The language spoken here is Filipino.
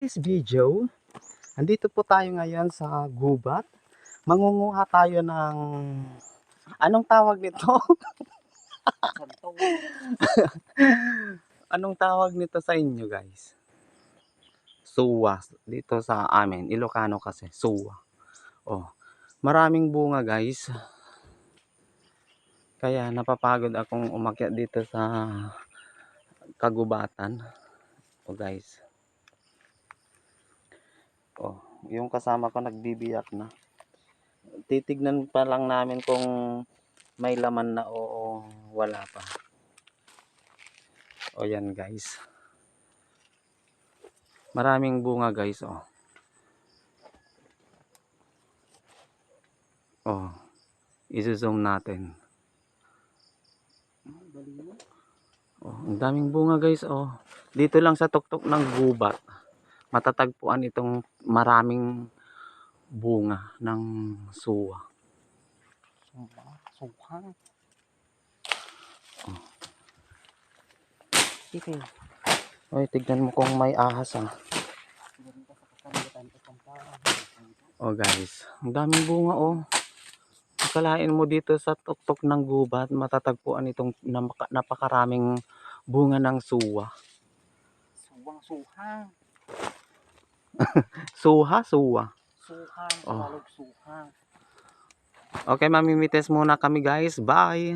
This video, andito po tayo ngayon sa gubat. Mangunguha tayo ng, anong tawag nito? Anong tawag nito sa inyo guys? Suwa. Dito sa amin, Ilocano kasi, suwa. Oh, maraming bunga guys. Kaya napapagod akong umakyat dito sa kagubatan. Oh guys. Oh, yung kasama ko nagbibiyak na. Titignan pa lang namin kung may laman na o wala pa. O yan guys. Maraming bunga guys oh. Oh, i-zoom natin. Oh, ang daming bunga guys oh. Dito lang sa tuktok ng gubat matatagpuan itong maraming bunga ng suwa. Suha. Oh. Sige. Oy, tignan mo kung may ahas ah. Oh guys, ang daming bunga oh. Akalain mo dito sa tuktok ng gubat matatagpuan itong napakaraming bunga ng suwa. Suwang-suhang. Suha, suwa. Suhang, Oh. Tagalog suhang. Okay, mamimites muna kami guys. Bye!